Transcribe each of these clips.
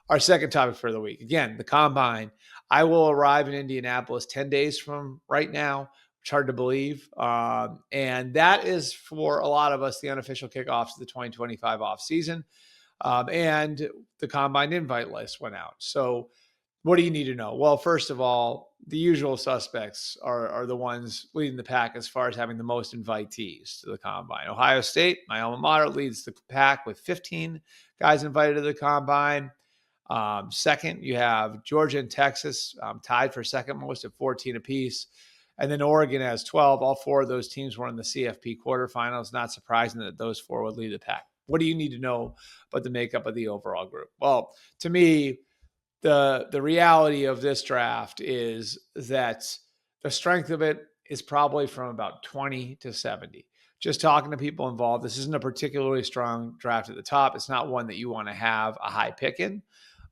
Our second topic for the week. Again, the combine. I will arrive in Indianapolis 10 days from right now. It's hard to believe. And that is for a lot of us the unofficial kickoff to the 2025 offseason. And the combine invite list went out. So what do you need to know? Well, first of all, the usual suspects are the ones leading the pack as far as having the most invitees to the combine. Ohio State, my alma mater, leads the pack with 15 guys invited to the combine. Second, you have Georgia and Texas tied for second most at 14 apiece. And then Oregon has 12. All four of those teams were in the CFP quarterfinals. Not surprising that those four would lead the pack. What do you need to know about the makeup of the overall group? Well, to me, the reality of this draft is that the strength of it is probably from about 20 to 70. Just talking to people involved, this isn't a particularly strong draft at the top. It's not one that you want to have a high pick in.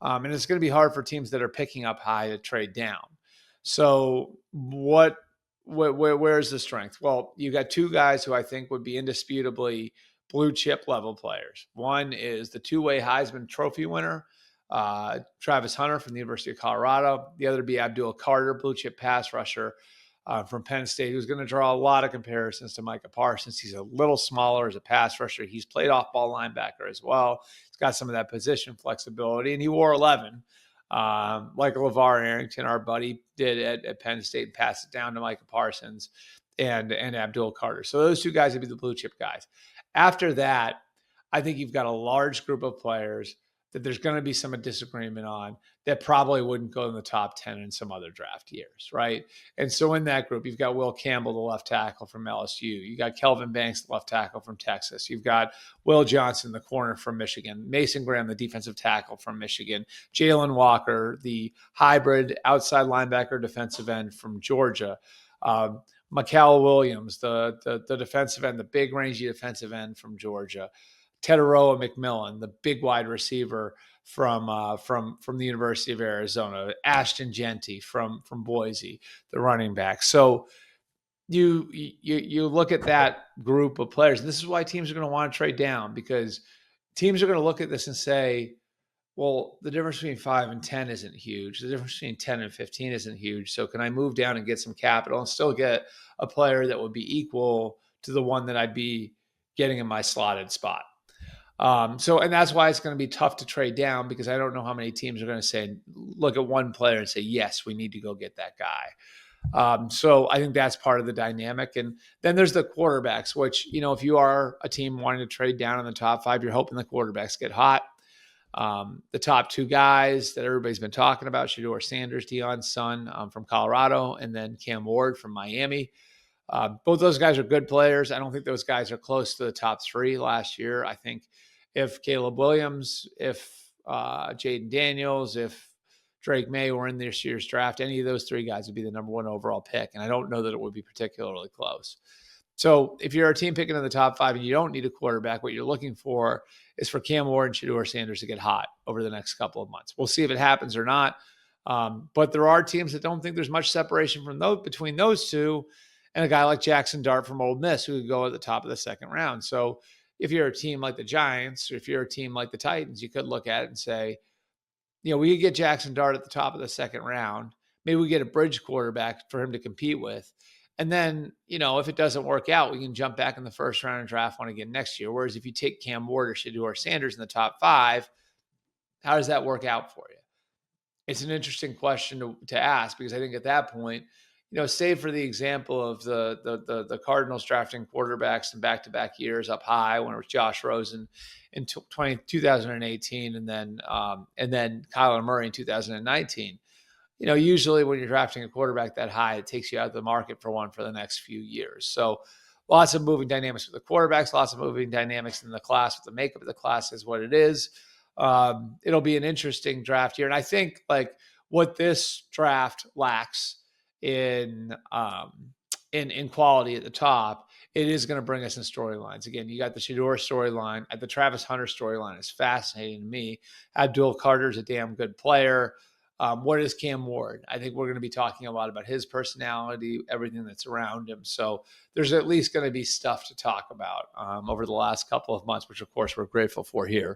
And it's going to be hard for teams that are picking up high to trade down. So where's the strength? Well, you got two guys who I think would be indisputably blue chip level players. One is the two-way Heisman Trophy winner, Travis Hunter from the University of Colorado. The other would be Abdul Carter, blue chip pass rusher from Penn State, who's going to draw a lot of comparisons to Micah Parsons. He's a little smaller as a pass rusher. He's played off-ball linebacker as well. He's got some of that position flexibility, and he wore 11. Like LeVar Arrington, our buddy, did at Penn State, and passed it down to Micah Parsons and Abdul Carter. So those two guys would be the blue chip guys. After that, I think you've got a large group of players that there's going to be some disagreement on that probably wouldn't go in the top 10 in some other draft years, right? And so in that group, you've got Will Campbell, the left tackle from LSU. You got Kelvin Banks, the left tackle from Texas. You've got Will Johnson, the corner from Michigan. Mason Graham, the defensive tackle from Michigan. Jalen Walker, the hybrid outside linebacker defensive end from Georgia. Mikael Williams, the defensive end, the big rangy defensive end from Georgia. Teteroa McMillan, the big wide receiver from the University of Arizona. Ashton Genty from Boise, the running back. So you look at that group of players, and this is why teams are going to want to trade down, because teams are going to look at this and say, well, the difference between 5 and 10 isn't huge. The difference between 10 and 15 isn't huge. So can I move down and get some capital and still get a player that would be equal to the one that I'd be getting in my slotted spot? And that's why it's going to be tough to trade down, because I don't know how many teams are going to say, look at one player and say, yes, we need to go get that guy. So I think that's part of the dynamic. And then there's the quarterbacks, which, if you are a team wanting to trade down in the top 5, you're hoping the quarterbacks get hot. The top two guys that everybody's been talking about, Shedeur Sanders, Deion's son from Colorado, and then Cam Ward from Miami. Both those guys are good players. I don't think those guys are close to the top 3 last year. I think if Caleb Williams, if Jaden Daniels, if Drake May were in this year's draft, any of those 3 guys would be the number 1 overall pick. And I don't know that it would be particularly close. So if you're a team picking in the top 5 and you don't need a quarterback, what you're looking for is for Cam Ward and Shedeur Sanders to get hot over the next couple of months. We'll see if it happens or not. But there are teams that don't think there's much separation between those two and a guy like Jackson Dart from Ole Miss, who could go at the top of the second round. So if you're a team like the Giants, or if you're a team like the Titans, you could look at it and say, we could get Jackson Dart at the top of the second round. Maybe we get a bridge quarterback for him to compete with. And then, if it doesn't work out, we can jump back in the first round and draft one again next year. Whereas if you take Cam Ward or Shedeur Sanders in the top 5, how does that work out for you? It's an interesting question to ask, because I think at that point, save for the example of the Cardinals drafting quarterbacks in back-to-back years up high, when it was Josh Rosen in 2018 and then Kyler Murray in 2019. Usually when you're drafting a quarterback that high, it takes you out of the market for the next few years. So lots of moving dynamics with the quarterbacks, lots of moving dynamics in the class. With the makeup of the class is what it is. It'll be an interesting draft year. And I think what this draft lacks in quality at the top, it is going to bring us in storylines. Again, you got the Shedeur storyline. The Travis Hunter storyline is fascinating to me. Abdul Carter is a damn good player. What is Cam Ward? I think we're going to be talking a lot about his personality, everything that's around him. So there's at least going to be stuff to talk about over the last couple of months, which of course we're grateful for here